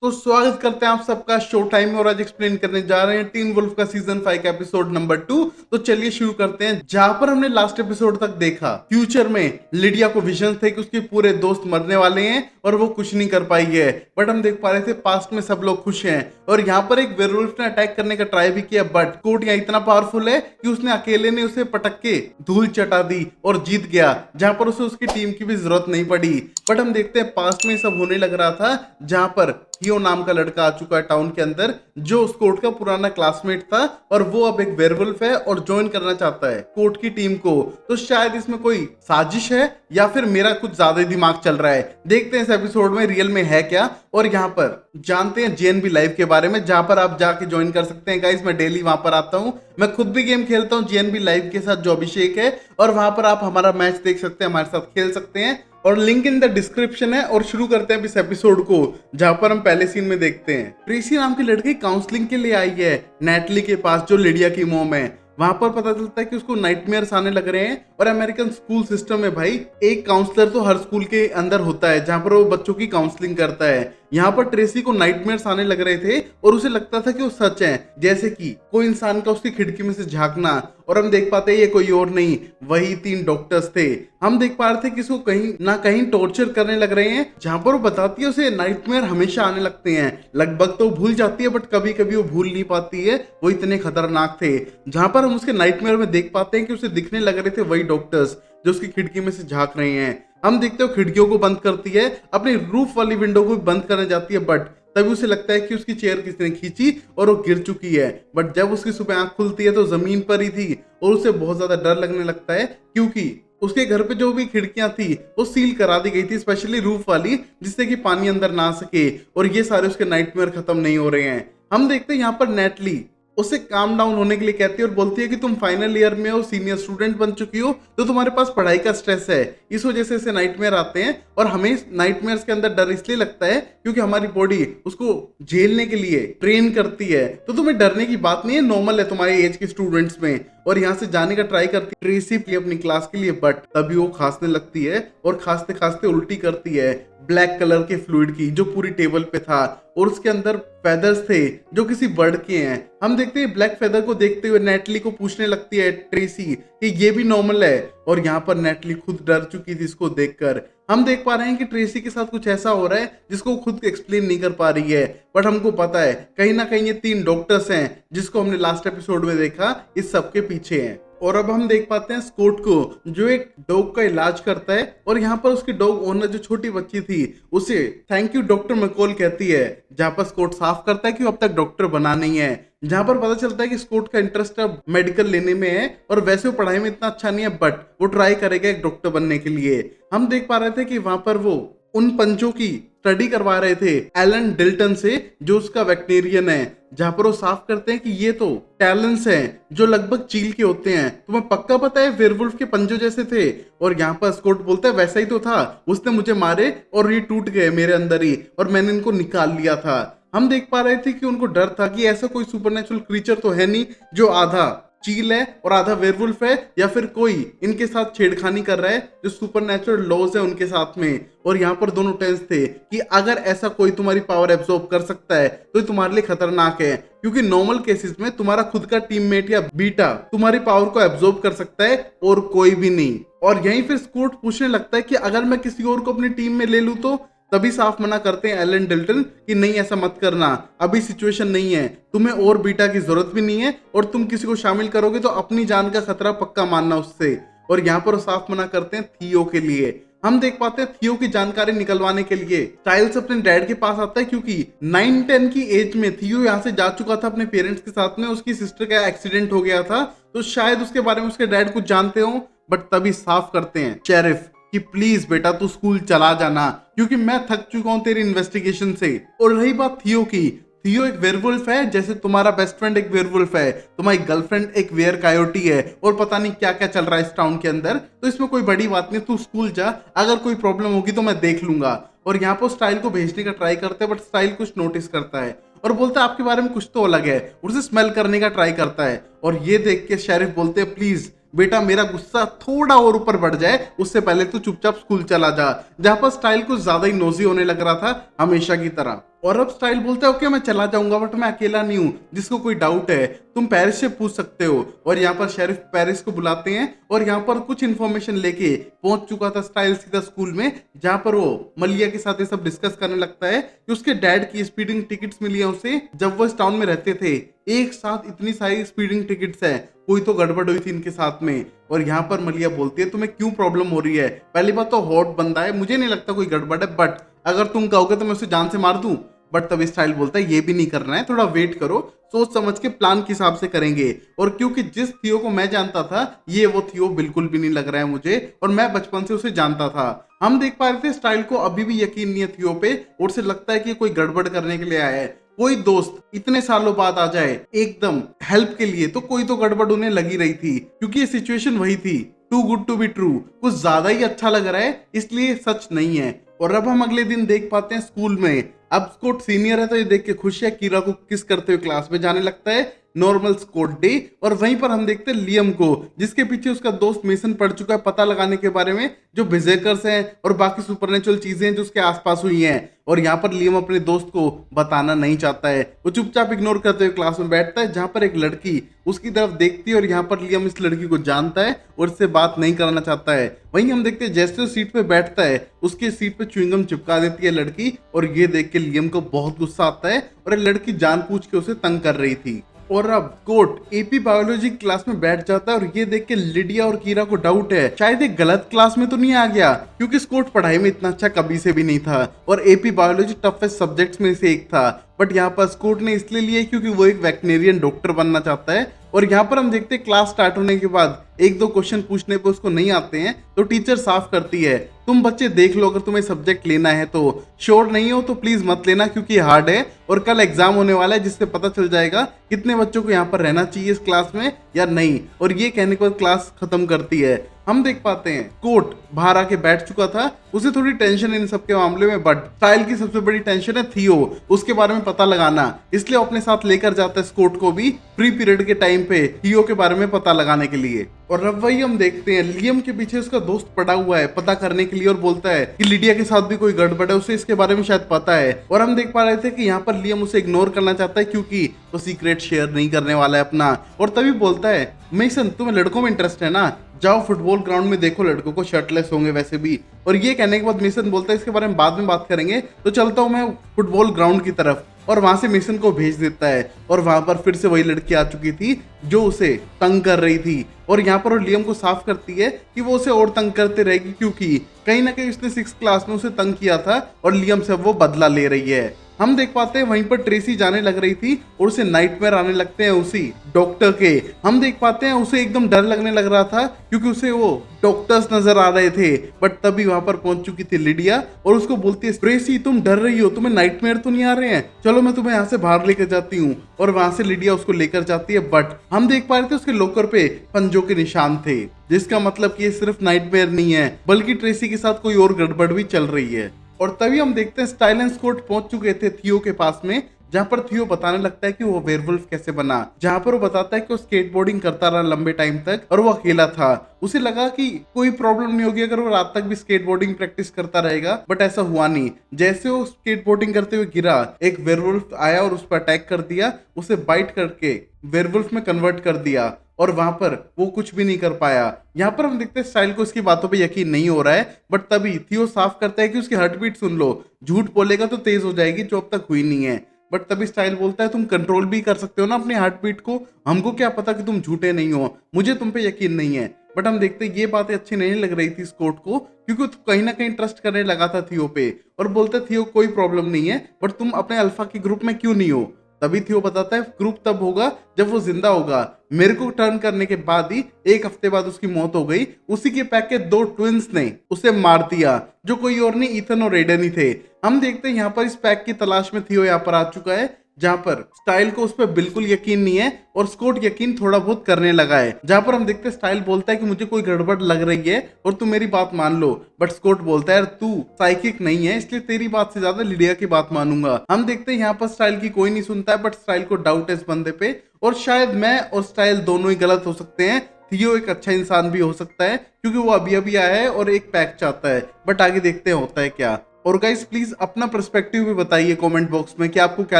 तो स्वागत करते हैं आप सबका शो टाइम में और आज एक्सप्लेन करने जा रहे हैं टीन वुल्फ का सीजन 5 का एपिसोड नंबर 2। तो चलिए शुरू करते हैं। जहां पर हमने लास्ट एपिसोड तक देखा फ्यूचर में लिडिया को विजन थे कि उसके पूरे दोस्त मरने वाले हैं और वो कुछ नहीं कर पाई है, बट हम देख पा रहे थे पास्ट में सब लोग खुश हैं। और यहाँ पर एक वेयरवुल्फ ने अटैक करने का ट्राई भी किया, बट कोट यहाँ इतना पावरफुल है कि उसने अकेले ने उसे पटक के धूल चटा दी और जीत गया, जहां पर उसे उसकी टीम की भी जरूरत नहीं पड़ी। बट हम देखते हैं पास्ट में सब होने लग रहा था, जहां पर थियो नाम का लड़का आ चुका है टाउन के अंदर, जो उस कोर्ट का पुराना क्लासमेट था और वो अब एक वेयरवुल्फ है और ज्वाइन करना चाहता है कोर्ट की टीम को। तो शायद इसमें कोई साजिश है या फिर मेरा कुछ ज्यादा ही दिमाग चल रहा है। देखते हैं इस एपिसोड में रियल में है क्या, और यहाँ पर जानते हैं जेएनबी लाइव के बारे में, जहां पर आप जाके ज्वाइन कर सकते हैं गाइस। मैं डेली वहां पर आता हूँ, मैं खुद भी गेम खेलता हूँ जेएनबी लाइव के साथ, जो अभिषेक है, और वहां पर आप हमारा मैच देख सकते हैं, हमारे साथ खेल सकते हैं, और लिंक इन द डिस्क्रिप्शन है। और शुरू करते हैं इस एपिसोड को, जहां पर हम पहले सीन में देखते हैं ट्रेसी नाम की लड़की काउंसलिंग के लिए आई है नेटली के पास, जो लिडिया की मॉम है। वहां पर पता चलता है कि उसको नाइटमेयर्स आने लग रहे हैं, और अमेरिकन स्कूल सिस्टम में भाई एक काउंसलर तो हर स्कूल के अंदर होता है, जहां पर वो बच्चों की काउंसलिंग करता है। यहाँ पर ट्रेसी को नाइटमेयर्स आने लग रहे थे और उसे लगता था कि वो सच है, जैसे कि कोई इंसान का उसकी खिड़की में से झांकना। और हम देख पाते हैं ये कोई और नहीं, वही 3 डॉक्टर्स थे। हम देख पा रहे थे कि इसको कहीं ना कहीं टॉर्चर करने लग रहे हैं, जहां पर वो बताती है उसे नाइटमेयर हमेशा आने लगते हैं। लगभग तो भूल जाती है, बट कभी कभी वो भूल नहीं पाती है, वो इतने खतरनाक थे। जहां पर हम उसके नाइटमेयर में देख पाते हैं कि उसे दिखने लग रहे थे वही डॉक्टर्स जो उसकी खिड़की में से झांक रहे हैं। हम देखते हो खिड़कियों को बंद करती है, अपनी रूफ वाली विंडो को भी बंद करने जाती है, बट तभी उसे लगता है कि उसकी चेयर किसी ने खींची और वो गिर चुकी है। बट जब उसकी सुबह आंख खुलती है तो जमीन पर ही थी, और उसे बहुत ज्यादा डर लगने लगता है, क्योंकि उसके घर पे जो भी खिड़कियां थी वो सील करा दी गई थी, स्पेशली रूफ वाली, जिससे कि पानी अंदर ना आ सके। और ये सारे उसके नाइटमेयर खत्म नहीं हो रहे हैं। हम देखते हैं यहाँ पर नेटली उसे काम डाउन होने के लिए कहती है और बोलती है कि तुम फाइनल ईयर में हो, सीनियर स्टूडेंट बन चुकी हो, तो तुम्हारे पास पढ़ाई का स्ट्रेस है, इस वजह से इसे नाइटमेयर आते हैं। और हमें नाइटमेयर्स के अंदर डर इसलिए लगता है क्योंकि हमारी बॉडी उसको झेलने के लिए ट्रेन करती है। तो तुम्हें डरने की बात नहीं है, नॉर्मल है तुम्हारी एज के स्टूडेंट्स में। और यहाँ से जाने का ट्राई करती है ट्रेसी अपनी क्लास के लिए, बट तभी वो खांसने लगती है और खांसते खांसते उल्टी करती है ब्लैक कलर के फ्लूइड की, जो पूरी टेबल पे था, और उसके अंदर फेदर्स थे जो किसी बर्ड के हैं। हम देखते हैं ब्लैक फेदर को देखते हुए नेटली को पूछने लगती है ट्रेसी कि ये भी नॉर्मल है, और यहाँ पर नेटली खुद डर चुकी थी इसको देखकर। हम देख पा रहे हैं कि ट्रेसी के साथ कुछ ऐसा हो रहा है जिसको वो खुद एक्सप्लेन नहीं कर पा रही है, बट हमको पता है कहीं ना कहीं ये 3 डॉक्टर्स हैं जिसको हमने लास्ट एपिसोड में देखा, इस सब के पीछे हैं। और अब हम देख पाते हैं स्कॉट को, जो एक डॉग का इलाज करता है, और यहाँ पर उसकी डॉग ओनर जो छोटी बच्ची थी उसे थैंक यू डॉक्टर मैकॉल कहती है, जहाँ पर स्कॉट साफ करता है कि वो अब तक डॉक्टर बना नहीं है। जहां पर पता चलता है कि स्कॉट का इंटरेस्ट अब मेडिकल लेने में है, और वैसे वो पढ़ाई में इतना अच्छा नहीं है, बट वो ट्राई करेगा एक डॉक्टर बनने के लिए। हम देख पा रहे थे कि वहां पर वो उन पंचों की स्टडी करवा रहे थे एलन डिल्टन से, जो उसका वेटनेरियन है, जहां पर वो साफ करते हैं कि ये तो टैलेंट्स हैं जो लगभग चील के होते हैं, तुम्हें पक्का पता है वेयरवुल्फ के पंजों जैसे थे। और यहाँ पर स्कॉट बोलता है वैसा ही तो था, उसने मुझे मारे और ये टूट गए मेरे अंदर ही, और मैंने इनको निकाल लिया था। हम देख पा रहे थे कि उनको डर था कि ऐसा कोई सुपरनेचुरल क्रीचर तो है नहीं जो आधा चील है और आधा वेयरवुल्फ है, या फिर कोई इनके साथ छेड़खानी कर रहा है जो सुपरनेचुरल लॉज है उनके साथ में। और यहाँ पर दोनों टेंस थे कि अगर ऐसा कोई तुम्हारी पावर एब्जॉर्ब कर सकता है तो तुम्हारे लिए खतरनाक है, क्योंकि नॉर्मल केसेस में तुम्हारा खुद का टीममेट या बीटा तुम्हारी पावर को एब्जॉर्ब कर सकता है और कोई भी नहीं। और यहीं फिर स्कॉट पूछने लगता है कि अगर मैं किसी और को अपनी टीम में ले लूं तो, तभी साफ मना करते हैं एलन डिल्टन कि नहीं ऐसा मत करना, अभी सिचुएशन नहीं है, तुम्हें और बीटा की जरूरत भी नहीं है, और तुम किसी को शामिल करोगे तो अपनी जान का खतरा पक्का मानना उससे। और यहाँ पर साफ मना करते हैं थियो के लिए। हम देख पाते हैं थियो की जानकारी निकलवाने के लिए स्टाइल्स अपने डैड के पास आता है, क्योंकि 9-10 की एज में थियो यहाँ से जा चुका था अपने पेरेंट्स के साथ में, उसकी सिस्टर का एक्सीडेंट हो गया था, तो शायद उसके बारे में उसके डैड कुछ जानते हो। बट तभी साफ करते हैं शेरिफ कि प्लीज बेटा तू स्कूल चला जाना, क्योंकि मैं थक चुका हूं तेरी इन्वेस्टिगेशन से। और रही बात थियो की, थियो एक वेयरवुल्फ है, जैसे तुम्हारा बेस्ट फ्रेंड एक वेयरवुल्फ है, तुम्हारी गर्लफ्रेंड एक वेयर कायोटी है, और पता नहीं क्या क्या चल रहा है इस टाउन के अंदर, तो इसमें कोई बड़ी बात नहीं, तू स्कूल जा, अगर कोई प्रॉब्लम होगी तो मैं देख लूंगा। और यहाँ पर स्टाइल को भेजने का ट्राई करते हैं, बट स्टाइल कुछ नोटिस करता है और बोलता है आपके बारे में कुछ तो अलग है, उसे स्मेल करने का ट्राई करता है। और ये देख के शेरिफ बोलते हैं प्लीज बेटा मेरा गुस्सा थोड़ा और ऊपर बढ़ जाए उससे पहले तू चुपचाप स्कूल चला जा। जहां पर स्टाइल कुछ ज्यादा ही नोजी होने लग रहा था हमेशा की तरह। और अब स्टाइल बोलता है ओके मैं चला जाऊंगा बट मैं अकेला नहीं हूँ, जिसको कोई डाउट है तुम पेरिस से पूछ सकते हो। और यहाँ पर शेरिफ पेरिस को बुलाते हैं और यहाँ पर कुछ इन्फॉर्मेशन लेके पहुंच चुका था स्टाइल सीधा स्कूल में, जहाँ पर वो मलिया के साथ ये सब डिस्कस करने लगता है कि उसके डैड की स्पीडिंग टिकट्स मिली है उसे जब वो इस टाउन में रहते थे। एक साथ इतनी सारी स्पीडिंग टिकट्स है, कोई तो गड़बड़ हुई थी इनके साथ में। और यहाँ पर मलिया बोलती है तुम्हें क्यों प्रॉब्लम हो रही है, पहली बात तो हॉट बंदा है, मुझे नहीं लगता कोई गड़बड़ है, बट अगर तुम कहोगे तो मैं उसे जान से मार दूं। बट तभी स्टाइल बोलता है ये भी नहीं करना है, थोड़ा वेट करो, सोच समझ के प्लान के हिसाब से करेंगे। और क्योंकि जिस थियो को मैं जानता था ये वो थियो बिल्कुल भी नहीं लग रहा है मुझे, और मैं बचपन से उसे जानता था। हम देख पा रहे थे स्टाइल को अभी भी यकीन नहीं है थियो पे, और उसे लगता है कि कोई गड़बड़ करने के लिए आया है। कोई दोस्त इतने सालों बाद आ जाए एकदम हेल्प के लिए तो कोई तो गड़बड़ उन्हें लगी रही थी, क्योंकि ये सिचुएशन वही थी, too good to be true, कुछ ज्यादा ही अच्छा लग रहा है इसलिए सच नहीं है। और अब हम अगले दिन देख पाते हैं स्कूल में, अब स्कॉट सीनियर है तो ये देख के खुश है, कीरा को किस करते हुए क्लास में जाने लगता है, नॉर्मल स्कॉट डे। और वहीं पर हम देखते हैं लियम को, जिसके पीछे उसका दोस्त मेसन पड़ चुका है पता लगाने के बारे में जो बिजेकर्स हैं और बाकी सुपरनेचुरल चीजें जो उसके आसपास हुई हैं। और यहाँ पर लियम अपने दोस्त को बताना नहीं चाहता है, वो चुपचाप इग्नोर करते हुए क्लास में बैठता है, जहाँ पर एक लड़की उसकी तरफ देखती है और यहाँ पर लियम इस लड़की को जानता है और इससे बात नहीं करना चाहता है। वहीं हम देखते हैं जैसे वो सीट पे बैठता है उसके सीट पे च्युइंगम चिपका देती है लड़की, और ये देख के लियम को बहुत गुस्सा आता है और ये लड़की जानबूझ के उसे तंग कर रही थी। और अब स्कॉट एपी बायोलॉजी क्लास में बैठ जाता है और ये देख के लिडिया और कीरा को डाउट है शायद एक गलत क्लास में तो नहीं आ गया, क्योंकि स्कॉट पढ़ाई में इतना अच्छा कभी से भी नहीं था और एपी बायोलॉजी टफेस्ट सब्जेक्ट्स में से एक था। बट यहाँ पर स्कॉट ने इसलिए लिया क्योंकि वो एक वेटनेरियन डॉक्टर बनना चाहता है। और यहाँ पर हम देखते हैं क्लास स्टार्ट होने के बाद एक दो क्वेश्चन पूछने पे उसको नहीं आते हैं तो टीचर साफ करती है तुम बच्चे देख लो, अगर तुम्हें सब्जेक्ट लेना है तो, श्योर नहीं हो तो प्लीज मत लेना क्योंकि हार्ड है और कल एग्जाम होने वाला है जिससे पता चल जाएगा कितने बच्चों को यहाँ पर रहना चाहिए इस क्लास में या नहीं। और ये कहने के बाद क्लास खत्म करती है। हम देख पाते हैं कोट बाहर आके बैठ चुका था, उसे थोड़ी टेंशन है इन सब के मामले में, बट स्टाइल की सबसे बड़ी टेंशन है थियो, उसके बारे में पता लगाना, इसलिए अपने साथ लेकर जाता है स्कॉट को भी फ्री पीरियड के टाइम पे थियो के बारे में पता लगाने के लिए। और अब वही हम देखते हैं लियम के पीछे उसका दोस्त पड़ा हुआ है पता करने के लिए और बोलता है कि लिडिया के साथ भी कोई गड़बड़ है, उसे इसके बारे में शायद पता है। और हम देख पा रहे थे कि यहाँ पर लियम उसे इग्नोर करना चाहता है क्योंकि वो सीक्रेट शेयर नहीं करने वाला है अपना। और तभी बोलता है मेसन तुम्हें लड़कों में इंटरेस्ट है ना, जाओ फुटबॉल ग्राउंड में देखो लड़कों को शर्टलेस होंगे वैसे भी। और ये कहने के बाद मेसन बोलता है इसके बारे में बाद में बात करेंगे, तो चलता हूँ मैं फुटबॉल ग्राउंड की तरफ। और वहां से मेसन को भेज देता है और वहां पर फिर से वही लड़की आ चुकी थी जो उसे तंग कर रही थी। और यहाँ पर वो लियम को साफ करती है कि वो उसे और तंग करते रहेगी क्योंकि कहीं ना कहीं उसने 6th क्लास में उसे तंग किया था और लियम से वो बदला ले रही है। हम देख पाते हैं वहीं पर ट्रेसी जाने लग रही थी और उसे नाइटमेयर आने लगते हैं उसी डॉक्टर के। हम देख पाते हैं उसे एकदम डर लगने लग रहा था क्योंकि उसे वो डॉक्टर्स नजर आ रहे थे। बट तभी वहां पर पहुंच चुकी थी लिडिया और उसको बोलती है ट्रेसी तुम डर रही हो, तुम्हें नाइटमेयर तो नहीं आ रहे हैं, चलो मैं तुम्हें यहाँ से बाहर लेकर जाती हूँ। और वहां से लिडिया उसको लेकर जाती है, बट हम देख पा रहे थे उसके लॉकर पे पंजों के निशान थे, जिसका मतलब कि ये सिर्फ नाइटमेयर नहीं है बल्कि ट्रेसी के साथ कोई और गड़बड़ भी चल रही है। और तभी हम देखते हैं स्टाइल एंड स्कॉट पहुंच चुके थे थियो के पास में, जहां पर थियो बताने लगता है कि वो वेयरवुल्फ कैसे बना, जहां पर वो बताता है कि वो स्केटबोर्डिंग करता रहा लंबे टाइम तक और वो अकेला था। उसे लगा कि कोई प्रॉब्लम नहीं होगी अगर वो रात तक भी स्केटबोर्डिंग प्रैक्टिस करता रहेगा, बट ऐसा हुआ नहीं। जैसे वो स्केटबोर्डिंग करते हुए गिरा एक वेयरवुल्फ आया और उस पर अटैक कर दिया, उसे बाइट करके वेयरवुल्फ में कन्वर्ट कर दिया और वहां पर वो कुछ भी नहीं कर पाया। यहाँ पर हम देखते हैं स्टाइल को इसकी बातों पे यकीन नहीं हो रहा है, बट तभी थियो साफ करता है कि उसकी हार्ट बीट सुन लो, झूठ बोलेगा तो तेज हो जाएगी जो अब तक हुई नहीं है। बट तभी स्टाइल बोलता है तुम कंट्रोल भी कर सकते हो ना अपनी हार्ट बीट को, हमको क्या पता कि तुम झूठे नहीं हो, मुझे तुम पे यकीन नहीं है। बट हम देखते हैं ये बातें अच्छी नहीं लग रही थी स्कॉट को क्योंकि तो कहीं ना कहीं ट्रस्ट करने लगा था थियो पे और बोलता थियो कोई प्रॉब्लम नहीं है, बट तुम अपने अल्फा के ग्रुप में क्यों नहीं हो। तभी थियो बताता है ग्रुप तब होगा जब वो जिंदा होगा, मेरे को टर्न करने के बाद ही 1 हफ्ते बाद उसकी मौत हो गई, उसी के पैक के 2 ट्विंस ने उसे मार दिया जो कोई और नहीं ईथन और रेडन ही थे। हम देखते हैं यहाँ पर इस पैक की तलाश में थियो यहाँ पर आ चुका है, जहां पर स्टाइल को उस पर बिल्कुल यकीन नहीं है और स्कॉट यकीन थोड़ा बहुत करने लगा है। जहां पर हम देखते हैं स्टाइल बोलता है कि मुझे कोई गड़बड़ लग रही है और तू मेरी बात मान लो, बट स्कॉट बोलता है तू साइकिक नहीं है इसलिए तेरी बात से ज्यादा लिडिया की बात मानूंगा। हम देखते हैं यहाँ पर स्टाइल की कोई नहीं सुनता है, बट स्टाइल को डाउट है इस बंदे पे और शायद मैं और स्टाइल दोनों ही गलत हो सकते हैं, थियो एक अच्छा इंसान भी हो सकता है क्योंकि वो अभी अभी आया है और एक पैक चाहता है, बट आगे देखते हैं होता है क्या। और गाइस प्लीज अपना पर्सपेक्टिव भी बताइए कमेंट बॉक्स में कि आपको क्या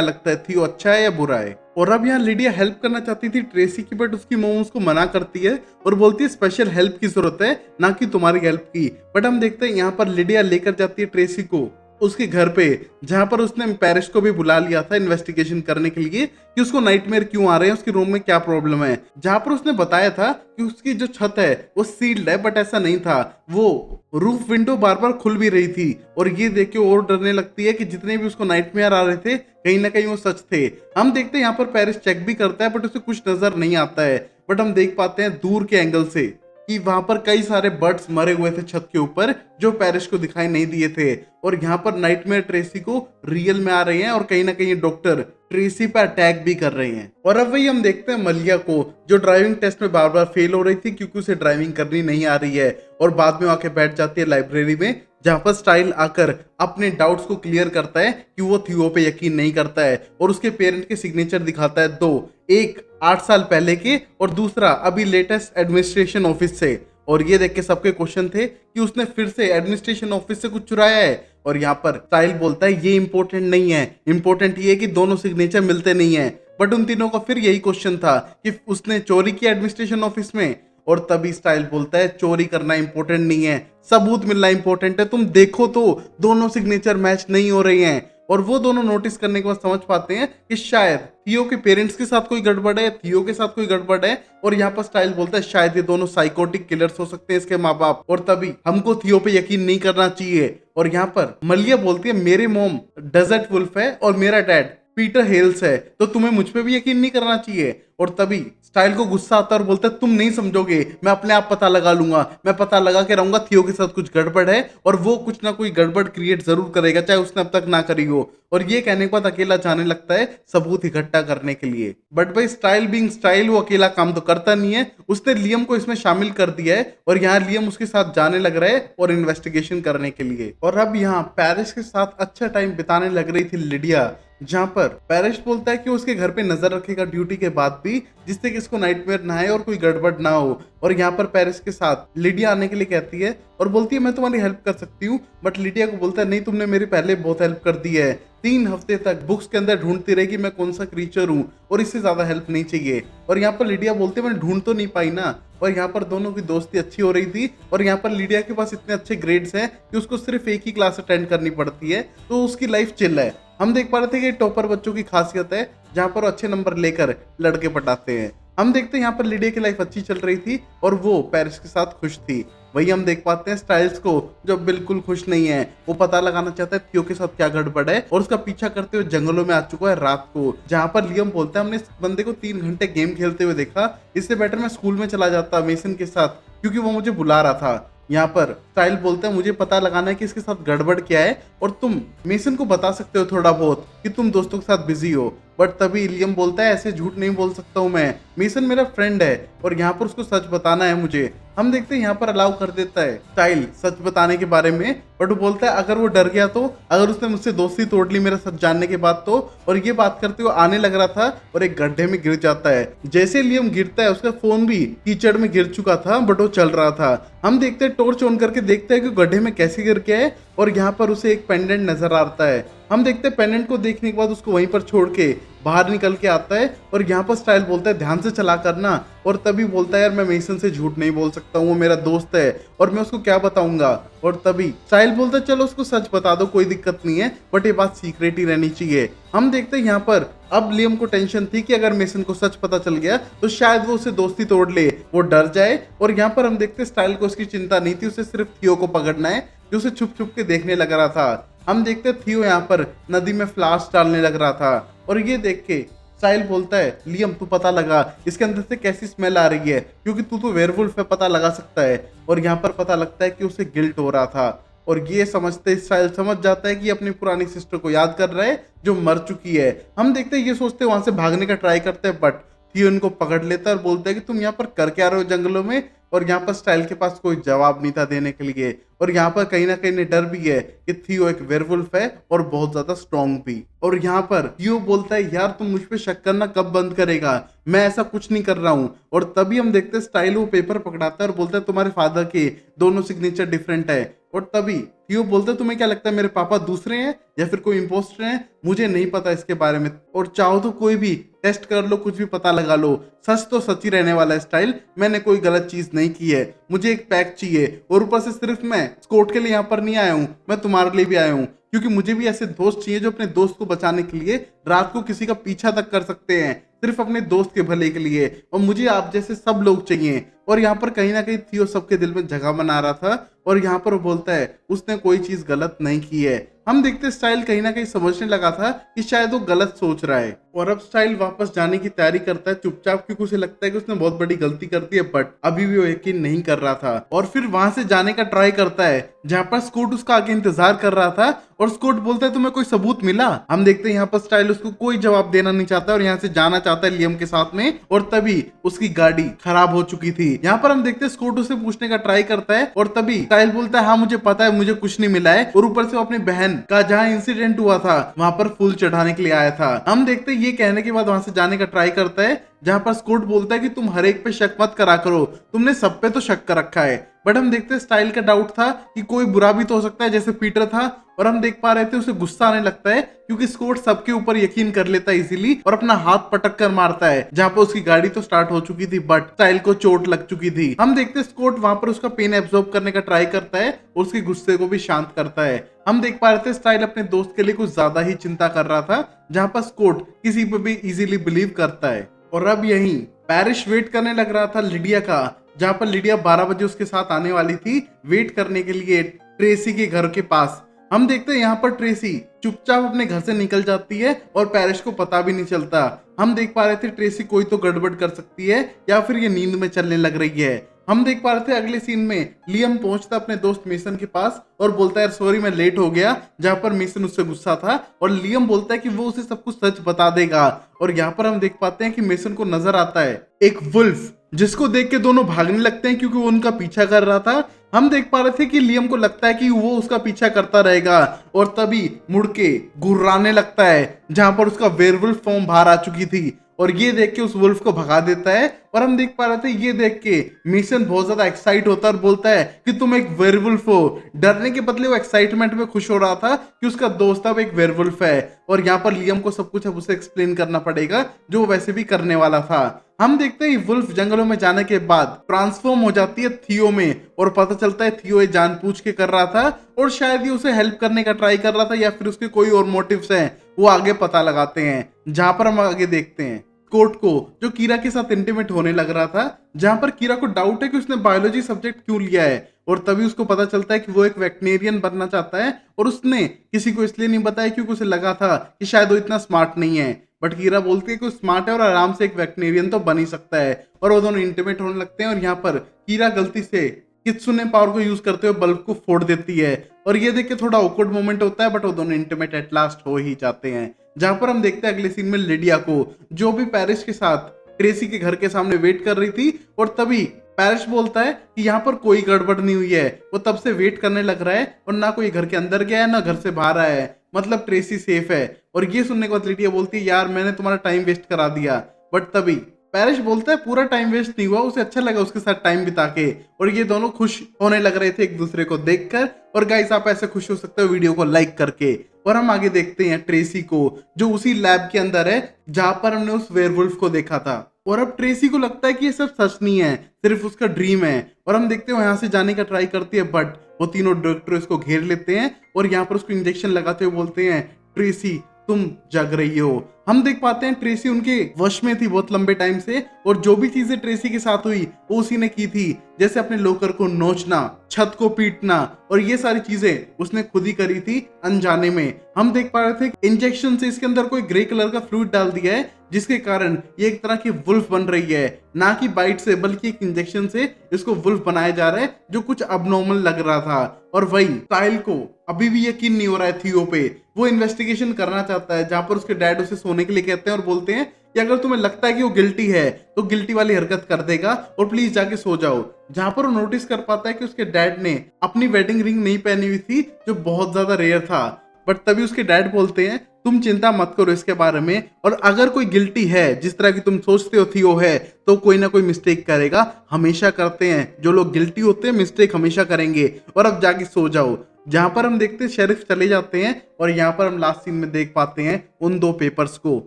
लगता है, थियो अच्छा है या बुरा है। और अब यहाँ लिडिया हेल्प करना चाहती थी ट्रेसी की, बट उसकी मॉम उसको मना करती है और बोलती है स्पेशल हेल्प की जरूरत है, ना कि तुम्हारी हेल्प की। बट हम देखते हैं यहाँ पर लिडिया लेकर जाती है ट्रेसी को उसके घर पे, जहां पर उसने पैरिस को भी बुला लिया था इन्वेस्टिगेशन करने के लिए कि उसको नाइटमेयर क्यों आ रहे हैं, उसके रूम में क्या प्रॉब्लम है। जहां पर उसने बताया था कि उसकी जो छत है वो सील्ड है, बट ऐसा नहीं था, वो रूफ विंडो बार बार खुल भी रही थी। और ये देख के और डरने लगती है कि जितने भी उसको नाइटमेयर आ रहे थे कहीं ना कहीं वो सच थे। हम देखते हैं यहाँ पर पैरिस चेक भी करता है, बट उसे कुछ नजर नहीं आता है। बट हम देख पाते हैं दूर के एंगल से कि वहां पर कई सारे बर्ड्स मरे हुए थे छत के ऊपर, जो पैरिस को दिखाई नहीं दिए थे। और यहाँ पर नाइटमेयर ट्रेसी को रियल में आ रहे हैं और कहीं ना कहीं डॉक्टर ट्रेसी पे अटैक भी कर रहे हैं। और अब वही हम देखते हैं मलिया को, जो ड्राइविंग टेस्ट में बार बार फेल हो रही थी क्योंकि उसे ड्राइविंग करनी नहीं आ रही है, और बाद में आके बैठ जाती है लाइब्रेरी में, जहां पर स्टाइल आकर अपने डाउट्स को क्लियर करता है कि वो थियो पे यकीन नहीं करता है, और उसके पेरेंट के सिग्नेचर दिखाता है दो, एक 8 साल पहले के और दूसरा अभी लेटेस्ट एडमिनिस्ट्रेशन ऑफिस से। और ये देख के सबके क्वेश्चन थे कि उसने फिर से एडमिनिस्ट्रेशन ऑफिस से कुछ चुराया है। और यहाँ पर स्टाइल बोलता है ये इंपॉर्टेंट नहीं है, इंपॉर्टेंट ये है कि दोनों सिग्नेचर मिलते नहीं है। बट उन तीनों का फिर यही क्वेश्चन था कि उसने चोरी किया एडमिनिस्ट्रेशन ऑफिस में। और तभी स्टाइल बोलता है चोरी करना इंपॉर्टेंट नहीं है, सबूत मिलना इंपॉर्टेंट है, तुम देखो तो दोनों सिग्नेचर मैच नहीं हो रहे हैं। और वो दोनों नोटिस करने के बाद समझ पाते हैं कि शायद थियो के पेरेंट्स के साथ कोई गड़बड़ है, थियो के साथ कोई गड़बड़ है। और यहाँ पर स्टाइल बोलता है शायद ये दोनों साइकोटिक किलर्स हो सकते हैं, इसके माँ बाप, और तभी हमको थियो पे यकीन नहीं करना चाहिए। और यहाँ पर मलिया बोलती है मेरे मॉम डेजर्ट वुल्फ है और मेरा डैड पीटर हेल्स है, तो तुम्हें मुझ पे भी यकीन नहीं करना चाहिए। और तभी स्टाइल को गुस्सा आता है और बोलता है तुम नहीं समझोगे, मैं अपने आप पता लगा लूंगा, मैं पता लगा के रहूंगा थियो के साथ कुछ गड़बड़ है और वो कुछ ना कोई गड़बड़ क्रिएट जरूर करेगा, चाहे उसने अब तक ना करी हो। और ये कहने के बाद अकेला जाने लगता है सबूत इकट्ठा करने के लिए। बट भाई स्टाइल बीइंग स्टाइल, वो अकेला काम तो करता नहीं है, उसने लियम को इसमें शामिल कर दिया है और यहाँ लियम उसके साथ जाने लग रहा है और इन्वेस्टिगेशन करने के लिए। और अब यहाँ पैरिस के साथ अच्छा टाइम बिताने लग रही थी लिडिया, जहां पर पैरिस बोलता है कि उसके घर पे नजर रखेगा ड्यूटी के बाद भी, जिससे कि इसको नाइटमेयर ना आए और कोई गड़बड़ ना हो। और यहाँ पर पैरिस के साथ लिडिया आने के लिए कहती है और बोलती है मैं तुम्हारी हेल्प कर सकती हूँ। बट लिडिया को बोलता है नहीं, तुमने मेरी पहले बहुत हेल्प कर दी है, 3 हफ्ते तक बुक्स के अंदर ढूंढती रहेगी मैं कौन सा क्रीचर हूँ और इससे ज्यादा हेल्प नहीं चाहिए। और यहाँ पर लिडिया बोलती है मैंने ढूंढ तो नहीं पाई ना। और यहाँ पर दोनों की दोस्ती अच्छी हो रही थी और यहाँ पर लिडिया के पास इतने अच्छे ग्रेड्स हैं कि उसको सिर्फ एक ही क्लास अटेंड करनी पड़ती है, तो उसकी लाइफ चिल है। हम देख पा रहे थे कि टॉपर बच्चों की खासियत है जहाँ पर अच्छे नंबर लेकर लड़के पटाते हैं। हम देखते हैं यहाँ पर लिडिया की लाइफ अच्छी चल रही थी और वो पैरिस के साथ खुश थी। वही हम देख पाते हैं स्टाइल्स को, जो बिल्कुल खुश नहीं है। वो पता लगाना चाहता है थियो के साथ क्या गड़बड़ है और उसका पीछा करते हुए जंगलों में आ चुका है रात को, जहाँ पर लियम बोलता है हमने इस बंदे को 3 घंटे गेम खेलते हुए देखा, इससे बेटर मैं स्कूल में चला जाता मेसन के साथ क्योंकि वो मुझे बुला रहा था। यहाँ पर स्टाइल बोलता है मुझे पता लगाना है कि इसके साथ गड़बड़ क्या है और तुम मेसन को बता सकते हो थोड़ा बहुत कि तुम दोस्तों के साथ बिजी हो। बट तभी लियम बोलता है ऐसे झूठ नहीं बोल सकता हूँ मैं, मेसन मेरा फ्रेंड है और यहाँ पर उसको सच बताना है मुझे। हम देखते हैं यहाँ पर अलाउ कर देता है स्टाइल सच बताने के बारे में, बट वो बोलता है अगर वो डर गया तो, अगर उसने मुझसे दोस्ती तोड़ ली मेरा सच जानने के बाद तो। और ये बात करते हुए आने लग रहा था और एक गड्ढे में गिर जाता है। जैसे लियम गिरता है उसका फोन भी कीचड़ में गिर चुका था बट वो चल रहा था। हम देखते हैं टॉर्च ऑन करके देखते हैं कि गड्ढे में कैसे गिर गया है और यहाँ पर उसे एक पेंडेंट नजर आता है। हम देखते हैं पेंडेंट को देखने के बाद उसको वहीं पर छोड़ के बाहर निकल के आता है और यहाँ पर स्टाइल बोलता है ध्यान से चला करना। और तभी बोलता है यार मैं मेसन से झूठ नहीं बोल सकता हूँ, वो मेरा दोस्त है और मैं उसको क्या बताऊंगा। और तभी स्टाइल बोलता है चलो उसको सच बता दो, कोई दिक्कत नहीं है, बट ये बात सीक्रेट ही रहनी चाहिए। हम देखते हैं यहाँ पर अब लियम को टेंशन थी कि अगर मेसन को सच पता चल गया तो शायद वो उसे दोस्ती तोड़ ले, वो डर जाए। और यहाँ पर हम देखते हैं स्टाइल को उसकी चिंता नहीं थी, उसे सिर्फ थियो को पकड़ना है जो उसे छुप छुप के देखने लग रहा था। हम देखते थियो यहाँ पर नदी में फ्लास्क डालने लग रहा था और ये देख के स्टाइल बोलता है लियम तू पता लगा इसके अंदर से कैसी स्मेल आ रही है, क्योंकि तू तो वेयरवुल्फ है, पता लगा सकता है। और यहाँ पर पता लगता है कि उसे गिल्ट हो रहा था और ये समझते स्टाइल समझ जाता है कि अपनी पुरानी सिस्टर को याद कर रहा है जो मर चुकी है। हम देखते हैं ये सोचते वहां से भागने का ट्राई करते हैं बट थियो इनको पकड़ लेता है और बोलता है कि तुम यहाँ पर कर क्या रहे हो जंगलों में। और यहाँ पर स्टाइल के पास कोई जवाब नहीं था देने के लिए। और यहाँ पर कहीं ना कहीं डर भी है कि थियो एक वेयरवुल्फ है और बहुत ज्यादा स्ट्रॉन्ग भी। और यहाँ पर थियो बोलता है यार तुम मुझ पे शक करना कब बंद करेगा, मैं ऐसा कुछ नहीं कर रहा हूँ। और तभी हम देखते हैं स्टाइल वो पेपर पकड़ाता है और बोलता है तुम्हारे फादर के दोनों सिग्नेचर डिफरेंट है। और तभी थियो बोलता है तुम्हें क्या लगता है मेरे पापा दूसरे हैं या फिर कोई इम्पोस्टर हैं, मुझे नहीं पता इसके बारे में, और चाहो तो कोई भी टेस्ट कर लो, कुछ भी पता लगा लो, सच तो सच ही रहने वाला है स्टाइल, मैंने कोई गलत चीज नहीं की है, मुझे एक पैक चाहिए। और ऊपर से सिर्फ मैं स्कोट के लिए यहाँ पर नहीं आया हूँ, मैं तुम्हारे लिए भी आया हूँ, क्योंकि मुझे भी ऐसे दोस्त चाहिए जो अपने दोस्त को बचाने के लिए रात को किसी का पीछा तक कर सकते हैं, सिर्फ अपने दोस्त के भले के लिए। और मुझे आप जैसे सब लोग चाहिए। और यहाँ पर कहीं ना कहीं थियो सबके दिल में जगह बना रहा था। और यहाँ पर वो बोलता है उसने कोई चीज गलत नहीं की है। हम देखते स्टाइल कहीं ना कहीं समझने लगा था कि शायद वो गलत सोच रहा है। और अब स्टाइल वापस जाने की तैयारी करता है चुपचाप, क्योंकि उसे लगता है कि उसने बहुत बड़ी गलती कर दी है, बट अभी भी वो यकीन नहीं कर रहा था। और फिर वहां से जाने का ट्राई करता है जहां पर स्कूट उसका आगे इंतजार कर रहा था। और स्कूट बोलता है तुम्हें कोई सबूत मिला। हम देखते हैं यहाँ पर स्टाइल उसको कोई जवाब देना नहीं चाहता और यहाँ से जाना चाहता है लियम के साथ में। और तभी उसकी गाड़ी खराब हो चुकी थी। यहाँ पर हम देखते हैं स्कूट उसे पूछने का ट्राई करता है और तभी स्टाइल बोलता है हाँ मुझे पता है, मुझे कुछ नहीं मिला है। और ऊपर से वो अपनी बहन का जहाँ इंसिडेंट हुआ था वहां पर फूल चढ़ाने के लिए आया था। हम देखते हैं ये कहने के बाद वहां से जाने का ट्राई करता है जहां पर स्कूट बोलता है कि तुम हर एक पे शक मत करा करो, तुमने सब पे तो शक कर रखा है। बट हम देखते हैं स्टाइल का डाउट था कि कोई बुरा भी तो हो सकता है जैसे पीटर था। और हम देख पा रहे थे उसे गुस्सा आने लगता है क्योंकि स्कॉट सबके ऊपर यकीन कर लेता है इजीली और अपना हाथ पटक कर मारता है जहां पर उसकी गाड़ी तो स्टार्ट हो चुकी थी बट स्टाइल को चोट लग चुकी थी। हम देखते हैं स्कॉट वहां पर उसका पेन एब्जॉर्ब करने का ट्राई करता है और उसके गुस्से को भी शांत करता है। हम देख पा रहे थे स्टाइल अपने दोस्त के लिए कुछ ज्यादा ही चिंता कर रहा था जहां पर स्कॉट किसी पे भी इजीली बिलीव करता है। और अब यहीं पैरिश वेट करने लग रहा था लिडिया का, जहां पर लिडिया 12 बजे उसके साथ आने वाली थी वेट करने के लिए ट्रेसी के घर के पास। हम देखते हैं यहाँ पर ट्रेसी चुपचाप अपने घर से निकल जाती है और पैरिश को पता भी नहीं चलता। हम देख पा रहे थे ट्रेसी कोई तो गड़बड़ कर सकती है या फिर ये नींद में चलने लग रही है। हम देख पा रहे थे अगले सीन में लियम पहुंचता अपने दोस्त मेसन के पास और बोलता है सॉरी मैं लेट हो गया, जहां पर मेसन उससे गुस्सा था और लियम बोलता है कि वो उसे सब कुछ सच बता देगा। और यहाँ पर हम देख पाते हैं कि मेसन को नजर आता है एक वुल्फ जिसको देख के दोनों भागने लगते हैं क्योंकि वो उनका पीछा कर रहा था। हम देख पा रहे थे कि लियम को लगता है कि वो उसका पीछा करता रहेगा और तभी मुड़ के गुर्राने लगता है जहां पर उसका वेयरवुल्फ फॉर्म बाहर आ चुकी थी और ये देख के उस वुल्फ को भगा देता है। और हम देख पा रहे थे ये देख के मेसन बहुत ज्यादा एक्साइट होता है और बोलता है कि तुम एक वेयरवुल्फ हो। डरने के बदले वो एक्साइटमेंट में खुश हो रहा था कि उसका दोस्त अब एक वेयरवुल्फ है। और यहाँ पर लियम को सब कुछ अब उसे एक्सप्लेन करना पड़ेगा जो वो वैसे भी करने वाला था। हम देखते हैं वुल्फ जंगलों में जाने के बाद ट्रांसफॉर्म हो जाती है थियो में और पता चलता है थियो ये जानबूझ के कर रहा था और शायद ये उसे हेल्प करने का ट्राई कर रहा था या फिर उसके कोई और मोटिव्स हैं वो आगे पता लगाते हैं। जहां पर हम आगे देखते हैं कोर्ट को जो कीरा के साथ इंटीमेट होने लग रहा था, जहां पर कीरा को डाउट है कि उसने बायोलॉजी सब्जेक्ट क्यों लिया है। और तभी उसको पता चलता है कि वो एक वेटनेरियन बनना चाहता है और उसने किसी को इसलिए नहीं बताया क्योंकि उसे लगा था कि शायद वो इतना स्मार्ट नहीं है। बट कीरा बोलती है कि वो स्मार्ट है और आराम से एक वेटनेरियन तो बन ही सकता है। और वो दोनों इंटीमेट होने लगते हैं और यहाँ पर कीरा गलती से कित्सुने पावर को यूज करते हुए बल्ब को फोड़ देती है और ये देख के थोड़ा ऑकवर्ड मोमेंट होता है बट वो दोनों इंटीमेट एट लास्ट हो ही जाते हैं। जहां पर हम देखते हैं अगले सीन में लिडिया को जो भी पैरिस के साथ ट्रेसी के घर के सामने वेट कर रही थी और तभी पैरिस बोलता है कि यहाँ पर कोई गड़बड़ नहीं हुई है। वो तब से वेट करने लग रहा है और ना कोई घर के अंदर गया है ना घर से बाहर आया है, मतलब ट्रेसी सेफ है। और ये सुनने के बाद लिडिया बोलती है यार मैंने तुम्हारा टाइम वेस्ट करा दिया। बट तभी पैरिस बोलता है पूरा टाइम वेस्ट नहीं हुआ, उसे अच्छा लगा उसके साथ टाइम बिता के। और ये दोनों खुश होने लग रहे थे एक दूसरे को देखकर। और गाइस आप ऐसे खुश हो सकते हो वीडियो को लाइक करके। और हम आगे देखते हैं ट्रेसी को जो उसी लैब के अंदर है जहां पर हमने उस वेयरवुल्फ को देखा था। और अब ट्रेसी को लगता है कि ये सब सच नहीं है, सिर्फ उसका ड्रीम है। और हम देखते हैं यहाँ से जाने का ट्राई करती है बट वो तीनों डॉक्टर इसको घेर लेते हैं और यहाँ पर उसको इंजेक्शन लगाते हुए बोलते हैं ट्रेसी तुम जग रही हो। हम देख पाते हैं ट्रेसी उनके वश में थी बहुत लंबे टाइम से और जो भी चीजें ट्रेसी के साथ हुई वो उसी ने की थी, जैसे अपने लोकर को नोचना, छत को पीटना और ये सारी चीजें उसने खुद ही करी थी अनजाने में। हम देख पा रहे थे इंजेक्शन से इसके अंदर कोई ग्रे कलर का फ्लूइड डाल दिया है जिसके कारण ये एक तरह की वुल्फ बन रही है, ना कि बाइट से बल्कि एक इंजेक्शन से इसको वुल्फ बनाया जा रहा है जो कुछ अबनॉर्मल लग रहा था। और वही स्टाइल को अभी भी यकीन नहीं हो रहा है थियो पे। वो इन्वेस्टिगेशन करना चाहता है जहां पर उसके डैड उसे सोने के लिए कहते हैं और बोलते हैं कि अगर तुम्हें लगता है कि वो गिल्टी है तो गिल्टी वाली हरकत कर देगा और प्लीज जाके सो जाओ। जहां पर वो नोटिस कर पाता है कि उसके डैड ने अपनी वेडिंग रिंग नहीं पहनी हुई थी, जो बहुत ज्यादा रेयर था। बट तभी उसके डैड बोलते हैं तुम चिंता मत करो इसके बारे में, और अगर कोई गिल्टी है जिस तरह की तुम सोचते हो थियो है, तो कोई ना कोई मिस्टेक करेगा, हमेशा करते हैं जो लोग गिल्टी होते हैं, मिस्टेक हमेशा करेंगे, और अब जाके सो जाओ। जहां पर हम देखते हैं शेरिफ चले जाते हैं और यहाँ पर हम लास्ट सीन में देख पाते हैं उन दो पेपर्स को,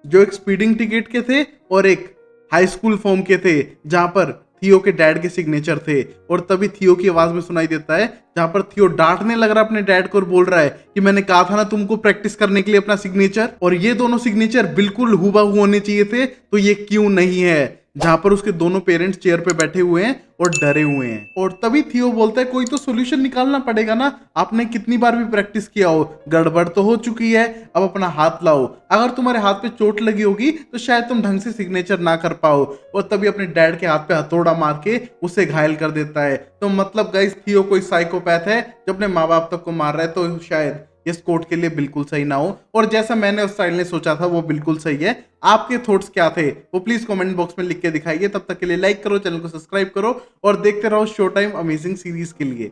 जो एक स्पीडिंग टिकट के थे और एक हाई स्कूल फॉर्म के थे, जहां पर थियो के डैड के सिग्नेचर थे। और तभी थियो की आवाज में सुनाई देता है, जहां पर थियो डांटने लग रहा है अपने डैड को और बोल रहा है कि मैंने कहा था ना तुमको प्रैक्टिस करने के लिए अपना सिग्नेचर, और ये दोनों सिग्नेचर बिल्कुल हूबहू होने चाहिए थे, तो ये क्यों नहीं है। जहां पर उसके दोनों पेरेंट्स चेयर पे बैठे हुए हैं और डरे हुए हैं। और तभी थियो बोलता है कोई तो सोल्यूशन निकालना पड़ेगा ना, आपने कितनी बार भी प्रैक्टिस किया हो, गड़बड़ तो हो चुकी है, अब अपना हाथ लाओ, अगर तुम्हारे हाथ पे चोट लगी होगी तो शायद तुम ढंग से सिग्नेचर ना कर पाओ। और तभी अपने डैड के हाथ पे हथौड़ा मार के उसे घायल कर देता है। तो मतलब गाइस थियो कोई साइकोपैथ है जो अपने माँ बाप तक को मार रहा है, तो शायद इस कोर्ट के लिए बिल्कुल सही ना हो। और जैसा मैंने उस स्टाइल ने सोचा था वो बिल्कुल सही है। आपके थॉट्स क्या थे वो प्लीज कमेंट बॉक्स में लिख के दिखाइए। तब तक के लिए लाइक करो, चैनल को सब्सक्राइब करो और देखते रहो शो टाइम अमेजिंग सीरीज के लिए।